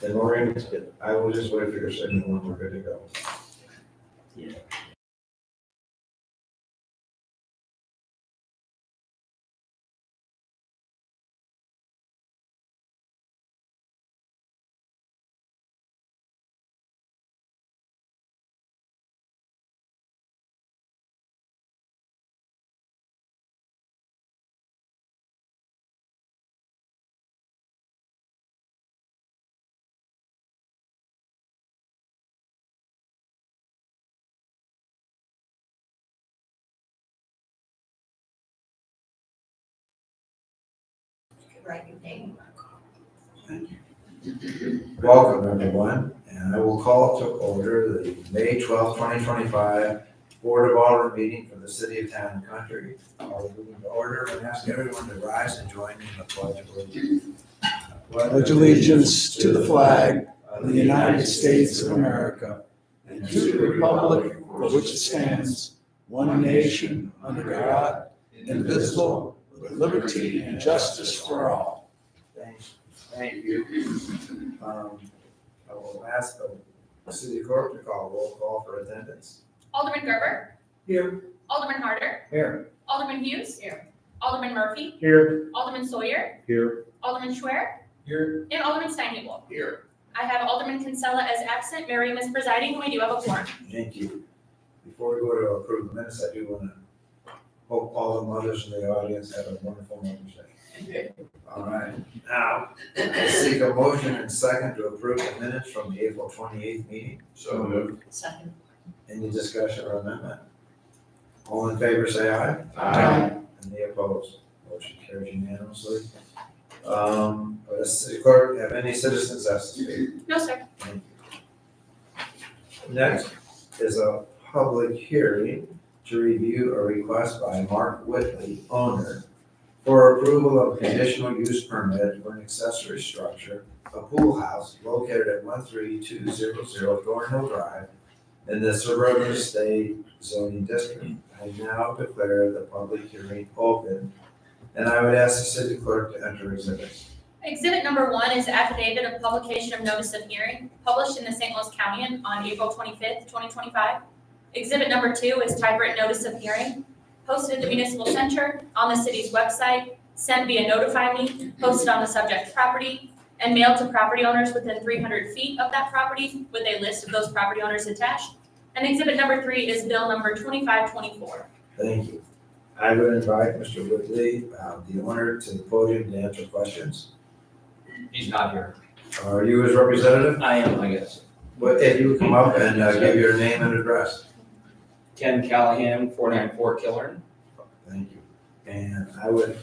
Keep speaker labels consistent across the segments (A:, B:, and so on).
A: Then Maureen, I will just wait for your signal when we're good to go.
B: Write your name.
A: Welcome, everyone, and I will call to order the May 12th, 2025 Board of Aldermen meeting for the City of Town and Country. I'll move to order and ask everyone to rise and join me in the Pledge of Allegiance.
C: Pledge allegiance to the flag of the United States of America and to the republic for which it stands, one nation, under God, indivisible, with liberty and justice for all.
A: Thank you. I will ask the city clerk to call a roll call for attendance.
B: Alderman Gerber.
A: Here.
B: Alderman Harder.
A: Here.
B: Alderman Hughes. Here. Alderman Murphy.
A: Here.
B: Alderman Sawyer.
A: Here.
B: Alderman Schwer.
A: Here.
B: And Alderman Steinhebel.
A: Here.
B: I have Alderman Kinsella as absent. Miriam is presiding, and we do have a quorum.
A: Thank you. Before we go to approve the minutes, I do want to hope all the mothers in the audience have a wonderful Mother's Day. All right, now, I seek a motion and second to approve the minutes from the April 28th meeting. So moved.
B: Second.
A: Any discussion or amendment? All in favor, say aye.
C: Aye.
A: Any opposed? Motion carries unanimously. Does the city clerk have any citizens asked to speak?
B: No, sir.
A: Thank you. Next is a public hearing to review a request by Mark Whitley, owner, for approval of conditional use permit for an accessory structure, a pool house located at 13200 Thornhill Drive in the Suburban Estate zoning district. I now declare the public hearing open, and I would ask the city clerk to enter exhibits.
B: Exhibit number 1 is affidavit of publication of notice of hearing, published in the St. Louis County on April 25th, 2025. Exhibit number 2 is typewritten notice of hearing, posted at the municipal center, on the city's website, sent via Notify Me, posted on the subject property, and mailed to property owners within 300 feet of that property with a list of those property owners attached. And exhibit number 3 is bill number 2524.
A: Thank you. I would invite Mr. Whitley, the owner, to the podium to answer questions.
D: He's not here.
A: Are you his representative?
D: I am, I guess.
A: What, if you would come up and give your name and address.
D: Ken Callahan, 494 Killern.
A: Thank you. And I would,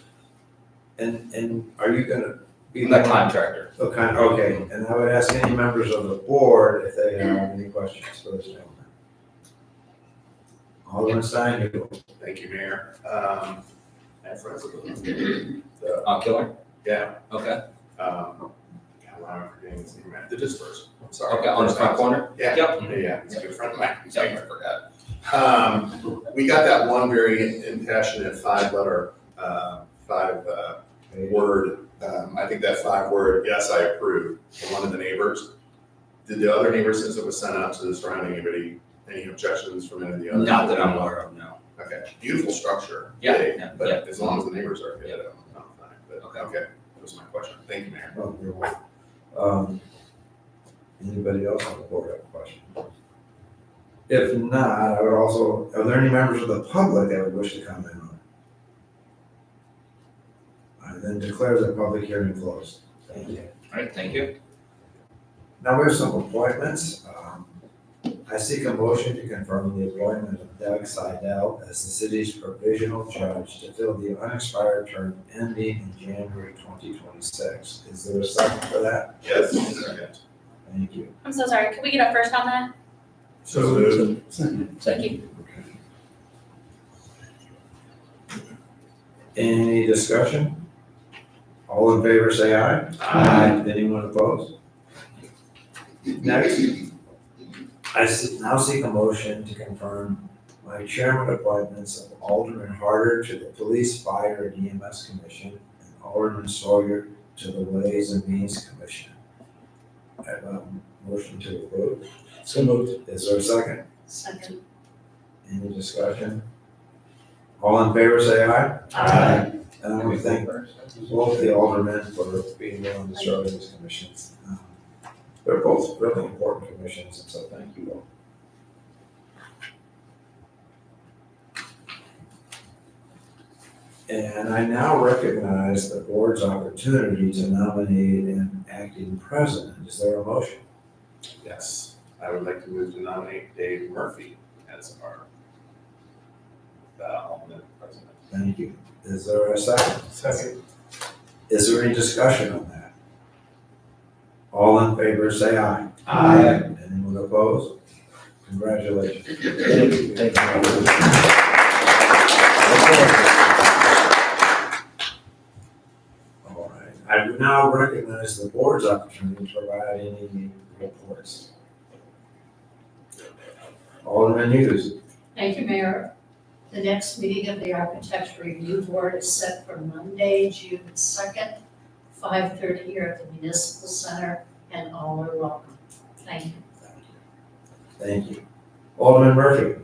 A: and are you gonna be?
D: I'm the contractor.
A: Okay, and I would ask any members of the board if they have any questions for this gentleman. Alderman Steinhebel.
E: Thank you, Mayor. And friends of
D: Killern?
E: yeah.
D: Okay.
E: God, I'm forgetting his name. The disperse. I'm sorry.
D: Okay, on the front corner?
E: Yeah.
D: Yep.
E: Yeah, he's a good friend of mine.
D: Yep, I forgot.
E: We got that one very impassionate five-word, I think that 5-word, yes, I approve, from one of the neighbors. Did the other neighbors, since it was sent out to the surrounding anybody, any objections from any of the others?
D: Not that I'm aware of, no.
E: Okay, beautiful structure.
D: Yeah,
E: big,
D: yeah,
E: But
D: yeah.
E: as long as the neighbors are good, I'm fine. But,
D: Okay.
E: okay, that was my question. Thank you, Mayor.
A: Oh, you're welcome. Anybody else on the board have a question? If not, I would also, are there any members of the public that would wish to comment on it? I then declare the public hearing closed. Thank you.
D: All right, thank you.
A: Now we have some appointments. I seek a motion to confirm the appointment of Doug Seidel as the city's provisional judge to fill the unexpired term ending in January 2026. Is there a second for that?
E: Yes. Second.
A: Thank you.
B: I'm so sorry. Could we get a first on that?
E: So
B: Thank you.
A: Any discussion? All in favor, say aye.
E: Aye.
A: Anyone opposed? Next, I now seek a motion to confirm my chairman appointments of Alderman Harder to the Police, Fire, and EMS Commission and Alderman Sawyer to the Ways and Means Commission. I have a motion to approve.
C: So moved.
A: Is there a second?
F: Second.
A: Any discussion? All in favor, say aye.
F: Aye.
A: And I want to thank both the aldermen for being willing to serve in these commissions. They're both really important commissions, and so thank you all. And I now recognize the board's opportunity to nominate an acting president. Is there a motion?
E: Yes, I would like to move to nominate Dave Murphy as our Alderman president.
A: Thank you. Is there a second?
E: Second.
A: Is there any discussion on that? All in favor, say aye.
C: Aye.
A: Anyone opposed? Congratulations.
C: Thank you.
A: All right. I now recognize the board's opportunity to provide any reports. Alderman Hughes.
F: Thank you, Mayor. The next meeting of the Architecture Review Board is set for Monday, June 2nd, 5:30 here at the Municipal Center, and all are welcome. Thank you.
A: Thank you. Alderman Murphy.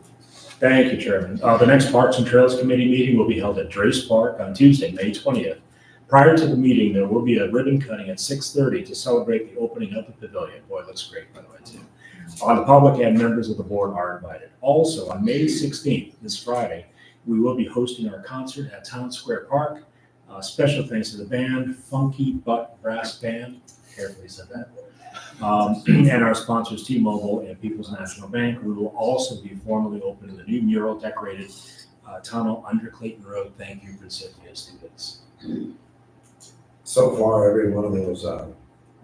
G: Thank you, Chairman. The next Parks and Trails Committee meeting will be held at Drace Park on Tuesday, May 20th. Prior to the meeting, there will be a ribbon cutting at 6:30 to celebrate the opening of the pavilion. Boy, it looks great, by the way, too. The public and members of the board are invited. Also, on May 16th, this Friday, we will be hosting our concert at Town Square Park. Special thanks to the band, Funky Butt Brass Band, carefully said that, and our sponsors, T-Mobile and People's National Bank. We will also be formally opening the new mural decorated tunnel under Clayton Road. Thank you, recipient students.
A: So far, every one of those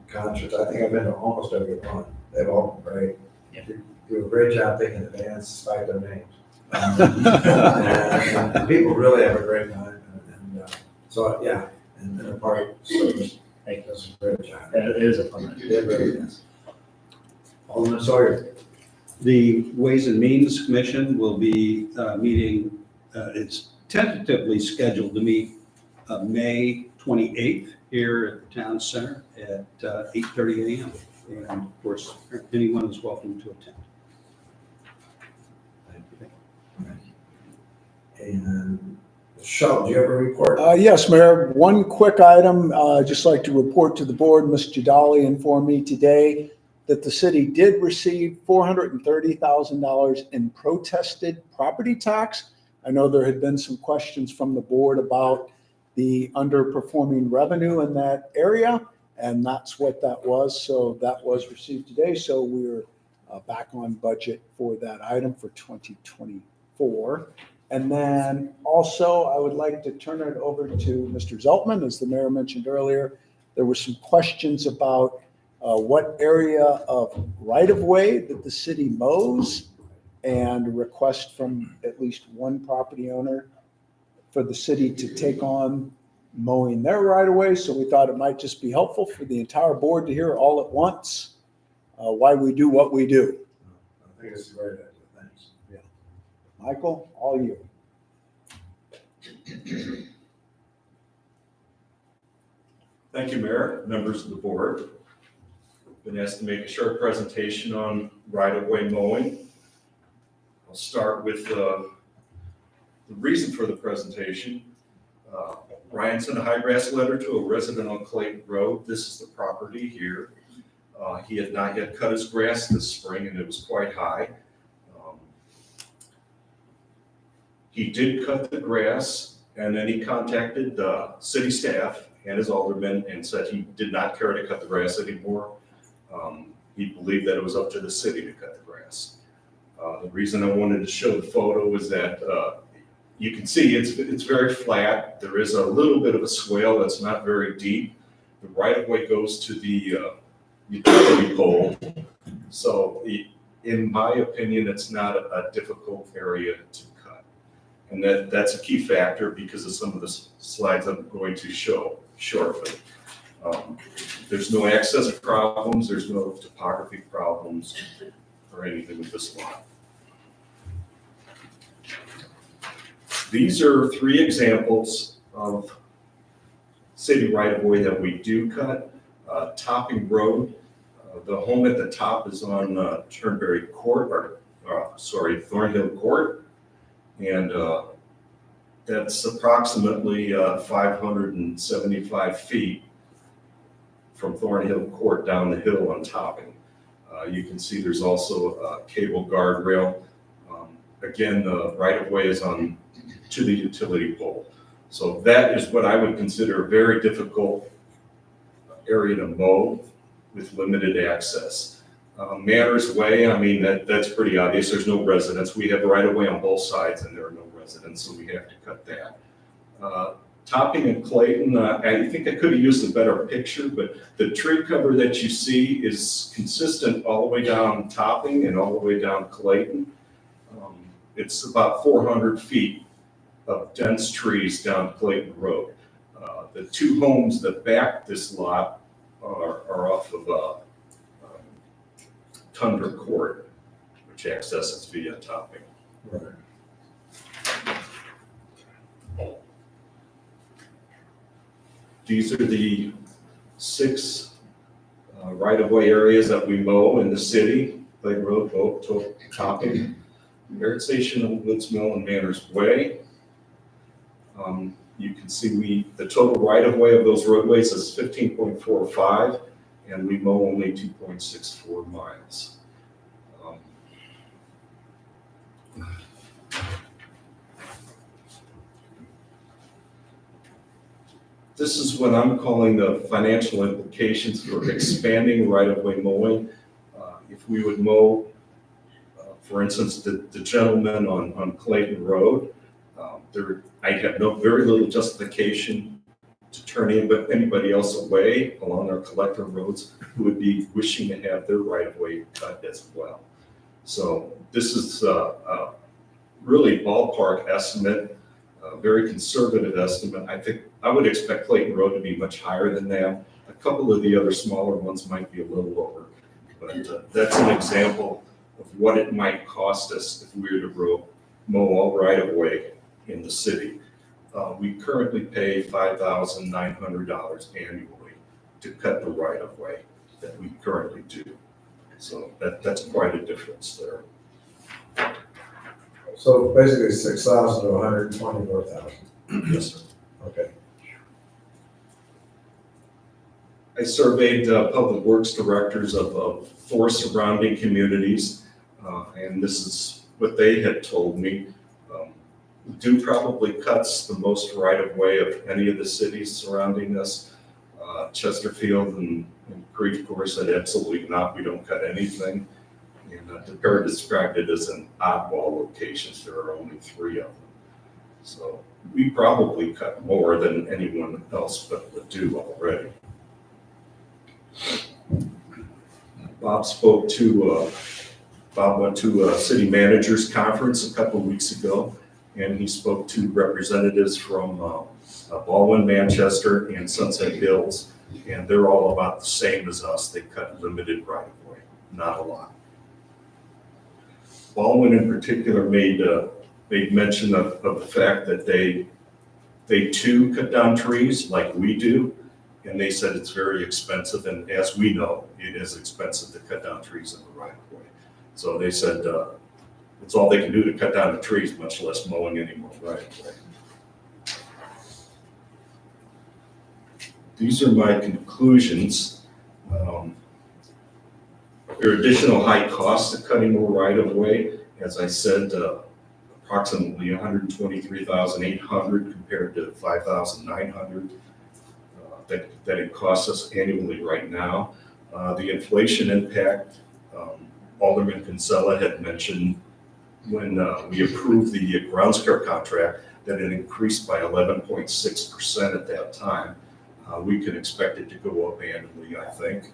A: concerts, I think I've been to almost every one. They've all been great.
G: Yeah.
A: You do a great job picking the bands despite their names. And people really have a great time. And so, yeah, and the park service does a great job.
G: It is a fun night.
A: It really is. Alderman Sawyer.
H: The Ways and Means Commission will be meeting, it's tentatively scheduled to meet May 28th here at the town center at 8:30 a.m. And of course, anyone is welcome to attend.
A: Thank you. And Michelle, do you have a report?
C: Yes, Mayor, one quick item, just like to report to the board. Ms. Jadali informed me today that the city did receive $430,000 in protested property tax. I know there had been some questions from the board about the underperforming revenue in that area, and that's what that was. So that was received today. So we're back on budget for that item for 2024. And then also, I would like to turn it over to Mr. Zeltman. As the mayor mentioned earlier, there were some questions about what area of right-of-way that the city mows, and a request from at least one property owner for the city to take on mowing their right-of-way. So we thought it might just be helpful for the entire board to hear all at once why we do what we do.
A: I think it's a great idea. Thanks.
C: Michael, all you.
I: Thank you, Mayor, members of the board. Been asked to make a short presentation on right-of-way mowing. I'll start with the reason for the presentation. Ryan sent a high grass letter to a resident on Clayton Road. This is the property here. He had not yet cut his grass this spring and it was quite high. He did cut the grass and then he contacted the city staff and his alderman and said he did not care to cut the grass anymore. He believed that it was up to the city to cut the grass. The reason I wanted to show the photo is that you can see it's very flat. There is a little bit of a swale that's not very deep. The right-of-way goes to the utility pole. So in my opinion, it's not a difficult area to cut. And that's a key factor because of some of the slides I'm going to show shortly. There's no access problems, there's no topography problems or anything with this lot. These are 3 examples of city right-of-way that we do cut. Topping Road, The home at the top is on Turnberry Court, Thornhill Court. And that's approximately 575 feet from Thornhill Court down the hill on Topping. You can see there's also a cable guardrail. Again, the right-of-way is on to the utility pole. So that is what I would consider a very difficult area to mow with limited access. Manners Way, I mean, that's pretty obvious. There's no residents. We have right-of-way on both sides and there are no residents, so we have to cut that. Topping and Clayton, I think I could have used a better picture, but the tree cover that you see is consistent all the way down Topping and all the way down Clayton. It's about 400 feet of dense trees down Clayton Road. The two homes that back this lot are off of Tundra Court, which accesses via Topping.
A: Right.
I: These are the 6 right-of-way areas that we mow in the city: Clayton Road, Oak, Topping, Merit Station, Woods Mill, and Manners Way. You can see the total right-of-way of those roadways is 15.45, and we mow only 2.64 miles. This is what I'm calling the financial implications for expanding right-of-way mowing. If we would mow, for instance, the gentleman on Clayton Road, I'd have very little justification to turn anybody else away along our collector roads who would be wishing to have their right-of-way cut as well. So this is a really ballpark estimate, a very conservative estimate. I think I would expect Clayton Road to be much higher than that. A couple of the other smaller ones might be a little lower, but that's an example of what it might cost us if we were to mow all right-of-way in the city. We currently pay $5,900 annually to cut the right-of-way that we currently do. So that's quite a difference there.
A: So basically 6,000 to 124,000.
I: Yes, sir.
A: Okay.
I: I surveyed public works directors of 4 surrounding communities, and this is what they had told me. Dew probably cuts the most right-of-way of any of the cities surrounding us. Chesterfield and Grief Corps said absolutely not, we don't cut anything. And DePere described it as an oddball locations. There are only 3 of them. So we probably cut more than anyone else but the Dew already. Bob went to a city managers conference a couple of weeks ago, and he spoke to representatives from Baldwin, Manchester, and Sunset Hills, and they're all about the same as us. They cut limited right-of-way, not a lot. Baldwin in particular made mention of the fact that they too cut down trees like we do, and they said it's very expensive, and as we know, it is expensive to cut down trees in the right-of-way. So they said it's all they can do to cut down the trees, much less mowing any more right-of-way. These are my conclusions. There are additional high costs of cutting more right-of-way. As I said, approximately $123,800 compared to $5,900 that it costs us annually right now. The inflation impact, Alderman Kinsella had mentioned when we approved the grounds care contract that it increased by 11.6% at that time. We can expect it to go up annually, I think.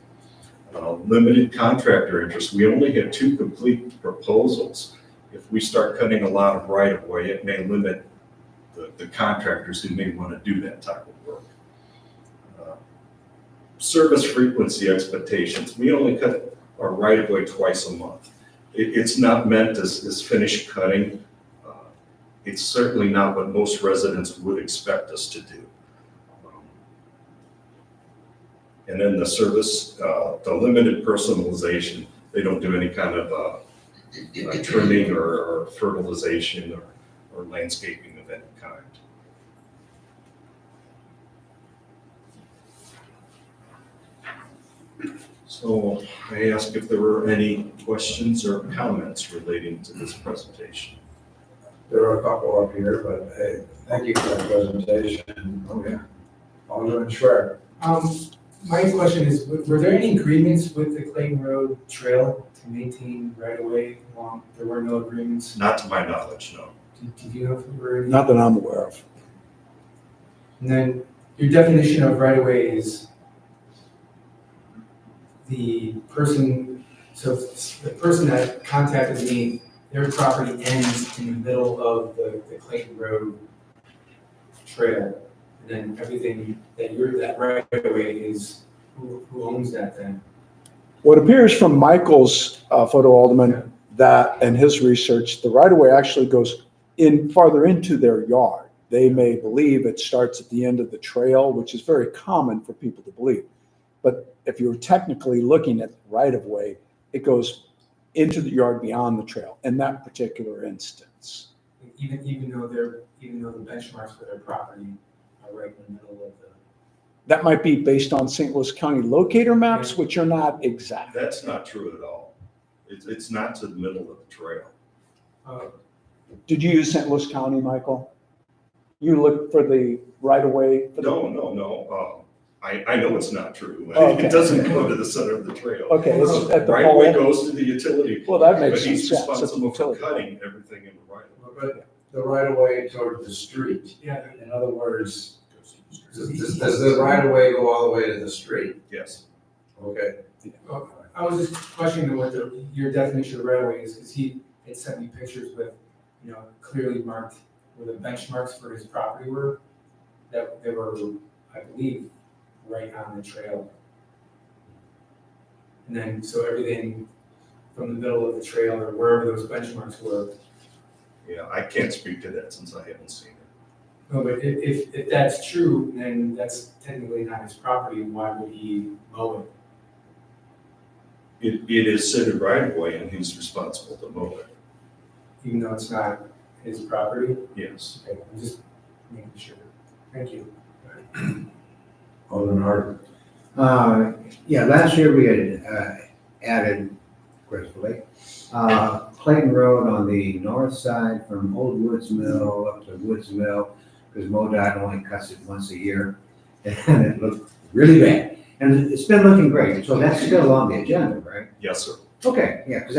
I: Limited contractor interest. We only had 2 complete proposals. If we start cutting a lot of right-of-way, it may limit the contractors who may want to do that type of work. Service frequency expectations. We only cut our right-of-way twice a month. It's not meant as finished cutting. It's certainly not what most residents would expect us to do. And then the service, the limited personalization, they don't do any kind of trimming or fertilization or landscaping of any kind. So I asked if there were any questions or comments relating to this presentation.
A: There are a couple up here, but hey, thank you for that presentation. Oh, yeah. Alderman Schwer.
J: My question is, were there any agreements with the Clayton Road Trail to maintain right of way along? There were no agreements?
I: Not to my knowledge, no.
J: Did you know if there were any?
C: Not that I'm aware of.
J: And then your definition of right of way is the person, so the person that contacted me, their property ends in the middle of the Clayton Road Trail. And then everything that right of way is, who owns that then?
C: What appears from Michael's photo, Alderman, that and his research, the right-of-way actually goes in farther into their yard. They may believe it starts at the end of the trail, which is very common for people to believe. But if you're technically looking at the right-of-way, it goes into the yard beyond the trail in that particular instance.
J: Even though the benchmarks for their property are right in the middle of the.
C: That might be based on St. Louis County locator maps, which are not exact.
I: That's not true at all. It's not to the middle of the trail.
C: Did you use St. Louis County, Michael? You looked for the right-of-way?
I: No. I know it's not true.
C: Oh, okay.
I: It doesn't go to the center of the trail.
C: Okay, it's at the
I: Right away
C: pole.
I: goes to the utility.
C: Well, that makes
I: But he's
C: sense. It's a
I: responsible for
C: utility.
I: cutting everything in the right of way.
A: But the right of way toward the street.
J: Yeah.
A: In other words, does the right of way go all the way to the street?
I: Yes.
A: Okay.
J: I was just questioning what your definition of right of way is, because he had sent me pictures with, clearly marked where the benchmarks for his property were, that they were, I believe, right on the trail. And then, so everything from the middle of the trail or wherever those benchmarks were.
I: Yeah, I can't speak to that since I haven't seen it.
J: No, but if that's true, then that's technically not his property, why would he mow it?
I: It is city right of way and he's responsible to mow it.
J: Even though it's not his property?
I: Yes.
J: Okay, I'm just making sure. Thank you.
A: Alderman Harder.
K: Yeah, last year we had added, gracefully, Clayton Road on the north side from Old Woods Mill up to Woods Mill, because MoDOT only cuts it once a year, and it looked really bad. And it's been looking great, so that's still on the agenda, right?
I: Yes, sir.
K: Okay, yeah, because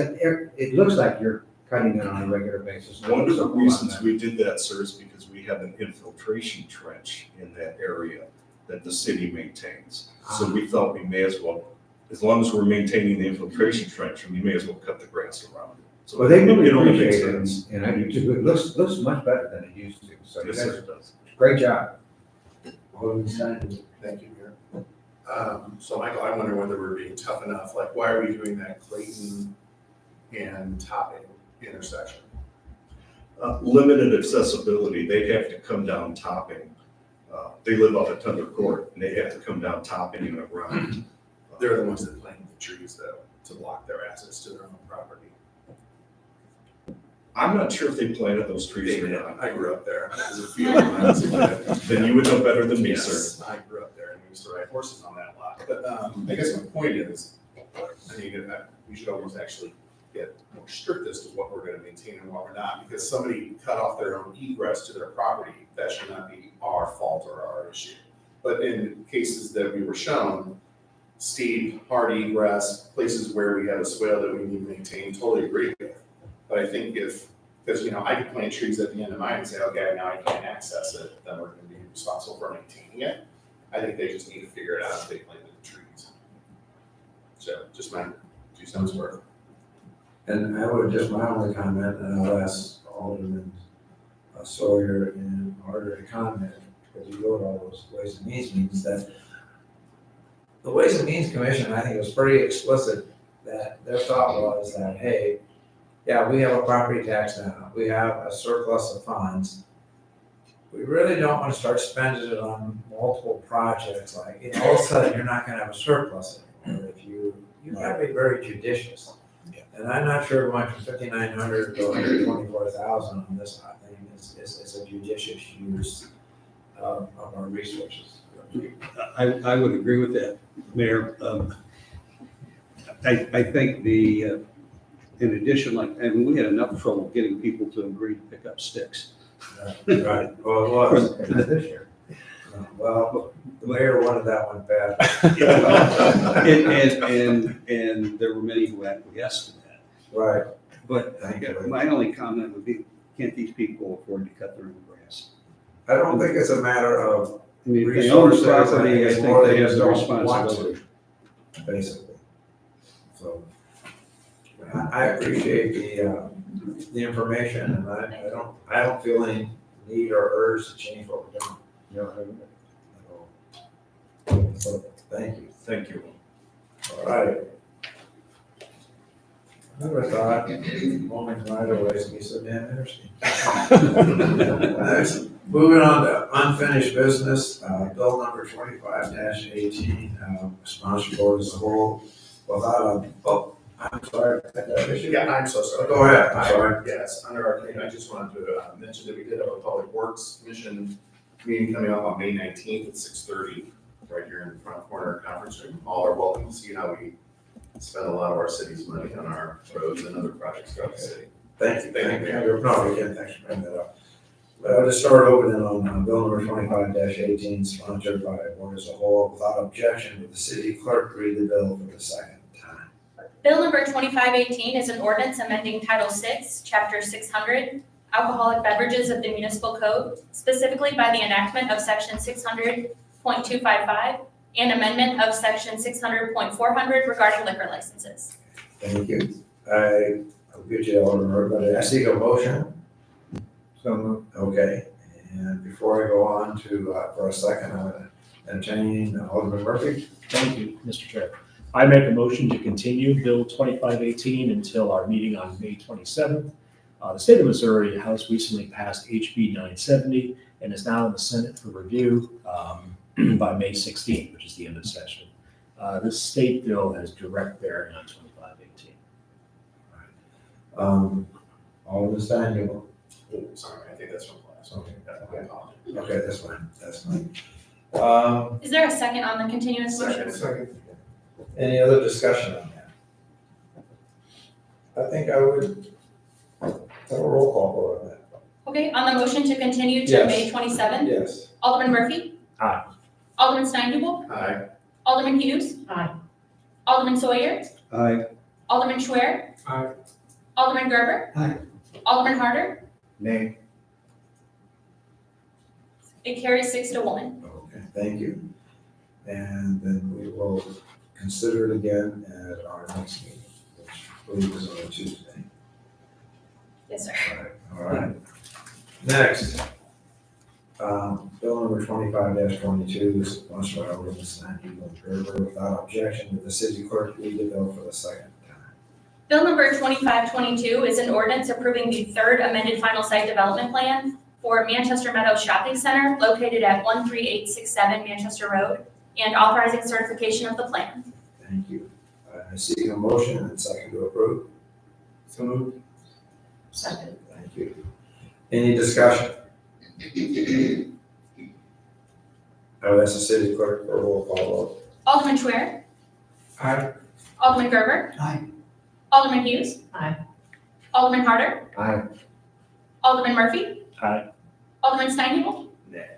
K: it looks like you're cutting it on a regular basis.
I: One of the reasons we did that, sir, is because we have an infiltration trench in that area that the city maintains. So we thought we may as well, as long as we're maintaining the infiltration trench, we may as well cut the grass around it. So
K: Well, they really
I: it only makes
K: appreciate it,
I: sense.
K: and I do too. It looks much better than it used to, so you
I: Yes, sir,
K: guys,
I: it does.
K: great job.
A: Alderman Stein.
E: Thank you, Mayor. So Michael, I wonder whether we're being tough enough, like, why are we doing that Clayton and Topping intersection?
I: Limited accessibility, they'd have to come down Topping. They live off of Thunder Court, and they have to come down Topping and around.
E: They're the ones that plant the trees though, to block their access to their own property.
I: I'm not sure if they planted those trees or not.
E: I grew up there. There's a few of miles away.
I: Then you would know better than me, sir.
E: Yes, I grew up there and we used to ride horses on that lot. But I guess my point is, I mean, we should almost actually get more strict as to what we're gonna maintain and what we're not. Because somebody cut off their own egress to their property, that should not be our fault or our issue. But in cases that we were shown, steep, hard egress, places where we have a swale that we need to maintain, totally agree with. But I think because I could plant trees at the end of mine and say, okay, now I can't access it, then we're gonna be responsible for maintaining it. I think they just need to figure it out if they planted the trees. So just my 2 cents worth.
A: And I would just, my only comment, and I'll ask Alderman Sawyer and Harder to comment, because you wrote all those Ways and Means meetings, that the Ways and Means Commission, I think, was pretty explicit that their thought was that, hey, yeah, we have a property tax now, we have a surplus of funds. we really don't want to start spending it on multiple projects, like, you know, all of a sudden, you're not gonna have a surplus anymore. If you gotta be very judicious.
C: Yeah.
A: And I'm not sure going from 5,900 to 124,000 on this thing is a judicious use of our resources.
H: I would agree with that, Mayor. I think in addition, we had enough trouble getting people to agree to pick up sticks.
A: Right, well, it was this year. Well, the mayor wanted that one bad.
H: And there were many who acquiesced to that.
A: Right.
H: But
A: Thank you.
H: my only comment would be, can't these people afford to cut their own grass?
A: I don't think it's a matter of
H: I mean, if they own the
A: resources,
H: property, I
A: it's
H: think
A: more
H: they
A: they
H: have
A: just
H: the
A: don't want
H: responsibility.
A: to, basically. So, I appreciate the information, and I don't feel any need or urge to change what we're doing. At all. So, thank you.
I: Thank you.
A: All right. I never thought mowing right away would be so damn interesting. Next, moving on to unfinished business, bill number 25-18, sponsored board as a whole, I'm sorry.
E: Yeah, I'm so sorry.
A: Go ahead, I'm sorry.
E: Yes, under our committee, I just wanted to mention that we did have a Public Works Commission meeting coming up on May 19th at 6:30, right here in the front corner conference room. All are welcome to see how we spend a lot of our city's money on our roads and other projects throughout the city.
A: Thank you. No, again, thanks for bringing that up. I'll just start over then on bill number 25-18, sponsored by the board as a whole, without objection, with the city clerk read the bill for the second time.
B: Bill number 2518 is an ordinance amending Title VI, Chapter 600, alcoholic beverages of the municipal code, specifically by the enactment of Section 600.255 and amendment of Section 600.400 regarding liquor licenses.
A: Thank you. I'll get you all in order, but I seek a motion.
K: So moved.
A: Okay, and before I go on to, for a second, I'm going to entertain Alderman Murphy.
G: Thank you, Mr. Chair. I make a motion to continue Bill 2518 until our meeting on May 27th. The state of Missouri House recently passed HB 970 and is now in the Senate for review by May 16th, which is the end of session. This state bill has direct bearing on 2518.
A: Alderman Stein,
E: Oh, sorry, I think that's from last.
A: Okay.
E: I apologize.
A: okay, that's fine.
B: Is there a second on the continuous motion?
A: Second. Any other discussion on that? I think I would have a roll call vote on that.
B: Okay, on the motion to continue to
A: Yes.
B: May 27th,
A: Yes.
B: Alderman Murphy?
G: Aye.
B: Alderman Stein?
E: Aye.
B: Alderman Hughes?
F: Aye.
B: Alderman Sawyer?
H: Aye.
B: Alderman Schwer?
J: Aye.
B: Alderman Gerber?
K: Aye.
B: Alderman Harder?
K: Nay.
B: It carries 6-1.
A: Okay, thank you. And then we will consider it again at our next meeting, which I believe is on a Tuesday.
B: Yes, sir.
A: All right. Next, bill number 25-22, sponsored by Alderman Stein and Gerber, without objection, with the city clerk read the bill for the second time.
B: Bill number 2522 is an ordinance approving the third amended final site development plan for Manchester Meadows Shopping Center located at 13867 Manchester Road and authorizing certification of the plan.
A: Thank you. I seek a motion and second to approve.
J: So moved.
F: Second.
A: Thank you. Any discussion? Oh, that's the city clerk for roll call vote.
B: Alderman Schwer?
J: Aye.
B: Alderman Gerber?
K: Aye.
B: Alderman Hughes?
F: Aye.
B: Alderman Harder?
K: Aye.
B: Alderman Murphy?
G: Aye.
B: Alderman Stein?
E: Nay.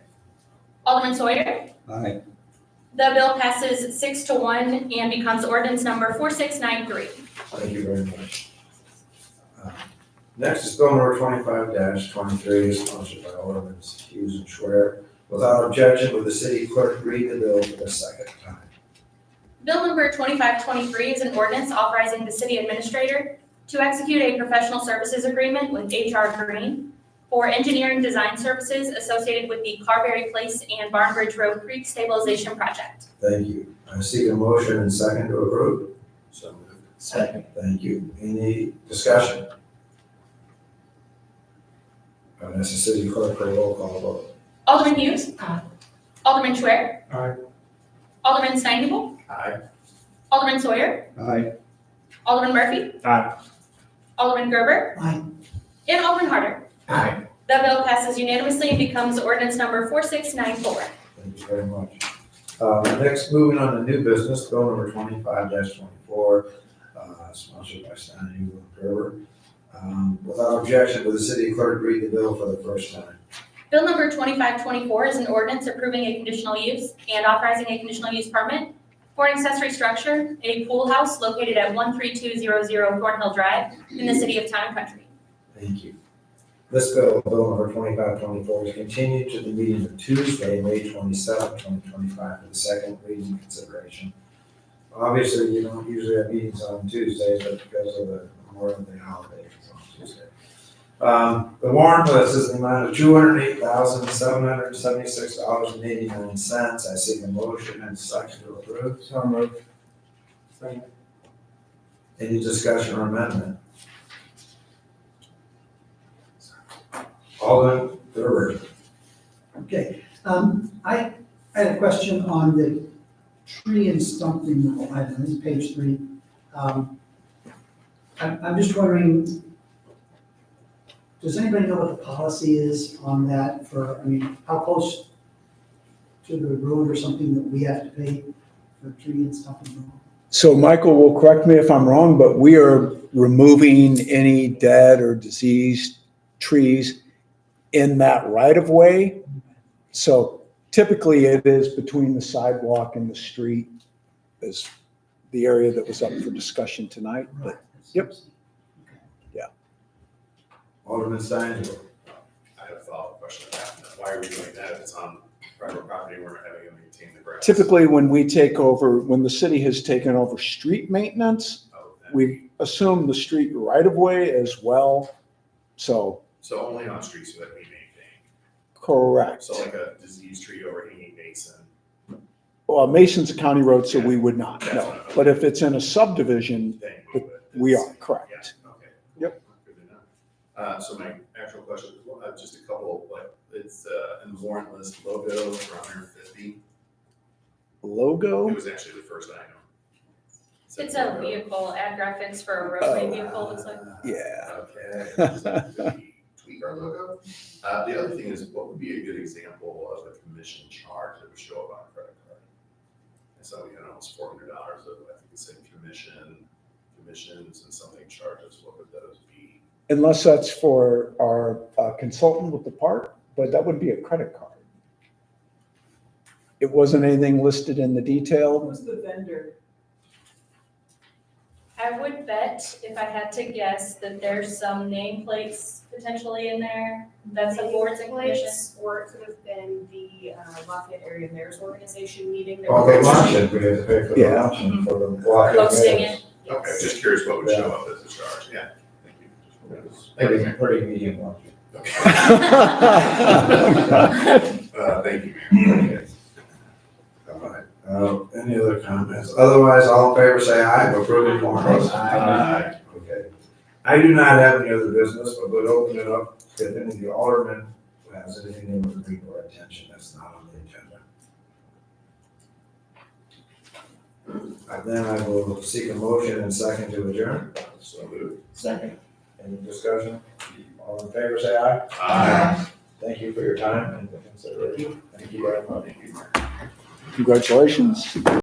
B: Alderman Sawyer?
H: Aye.
B: The bill passes 6-1 and becomes ordinance number 4693.
A: Thank you very much. Next is bill number 25-23, sponsored by Alderman Hughes and Schwer. Without objection, will the city clerk read the bill for the second time?
B: Bill number 2523 is an ordinance authorizing the city administrator to execute a professional services agreement with HR Green for engineering design services associated with the Carberry Place and Barnbridge Road Creek stabilization project.
A: Thank you. I seek a motion and second to approve.
E: So moved.
G: Second.
A: Thank you. Any discussion? That's the city clerk for a roll call vote.
B: Alderman Hughes.
F: Aye.
B: Alderman Schwer.
J: Aye.
B: Alderman Steingable.
E: Aye.
B: Alderman Sawyer.
H: Aye.
B: Alderman Murphy.
G: Aye.
B: Alderman Gerber.
F: Aye.
B: And Alderman Harder.
A: Aye.
B: The bill passes unanimously and becomes ordinance number 4694.
A: Thank you very much. Next, moving on to new business, bill number 25-24, sponsored by Stein and Gerber. Without objection, will the city clerk read the bill for the first time?
B: Bill number 2524 is an ordinance approving a conditional use and authorizing a conditional use permit for an accessory structure, a pool house located at 13200 Thornhill Drive in the city of Town and Country.
A: Thank you. This bill, bill number 2524, is continued to the meeting of Tuesday, May 27, 2025, for the second reading consideration. Obviously, you don't usually have meetings on Tuesdays, but because of the Memorial Day holiday, it's on Tuesday. The warrant list is the amount of $208,776.89. I seek a motion and second to approve.
J: So moved. Second.
A: Any discussion or amendment? Alderman Gerber.
C: Okay, I had a question on the tree and stump removal item, this is page 3. I'm just wondering, does anybody know what the policy is on that for, I mean, how close to the road or something that we have to pay for tree and stump removal?
L: So Michael will correct me if I'm wrong, but we are removing any dead or diseased trees in that right of way. So typically it is between the sidewalk and the street is the area that was up for discussion tonight, but yep.
A: Alderman Stein.
E: I have a follow-up question on that. Why are we doing that if it's on private property, we're not having to maintain the grass?
L: Typically when we take over, when the city has taken over street maintenance,
E: Oh, then-
L: we assume the street right of way as well. So,
E: So only on streets that we maintain.
L: correct.
E: So like a diseased tree overhanging Mason.
L: Well, Mason's a county road, so we would not,
E: That's
L: no.
E: not-
L: But if it's in a subdivision,
E: Thing,
L: But
E: but
L: we
E: it's-
L: are, correct.
E: Yeah, okay.
L: Yep.
E: Good to know. So my actual question is, just a couple, like, it's, in the warrant list, logo for 150.
L: logo?
E: It was actually the first item.
B: It's a vehicle, ad graphics for a roadway vehicle, looks like.
L: Yeah.
E: Okay. Did we tweak our logo? The other thing is, what would be a good example of a commission charge that would show up on a credit card? And so we had almost $400 of, I think it said commissions and something charges. What would those be?
L: Unless that's for our consultant with the park, but that would be a credit card. It wasn't anything listed in the detail.
M: Who's the vendor?
B: I would bet, if I had to guess, that there's some nameplates potentially in there. That's the boards and commissions.
M: Or it could have been the Lafayette Area Mayor's Organization meeting.
A: Oh, the luncheon, we have to pay for the
L: Yeah.
A: luncheon for the block.
B: Posting it.
E: Okay, just curious what would show up as a charge, yeah. Thank you.
A: Pretty medium luncheon.
E: Okay. Thank you, Mayor.
A: All right, any other comments? Otherwise, all in favor, say aye, approving warrants.
E: Aye.
A: Okay. I do not have any other business, but would open it up if any of the aldermen who has anything they would bring to our attention that's not on the agenda. Then I will seek a motion and second to adjourn.
E: So moved.
J: Second.
A: Any discussion? All in favor, say aye.
E: Aye.
A: Thank you for your time and consideration. Thank you very much.
L: Congratulations.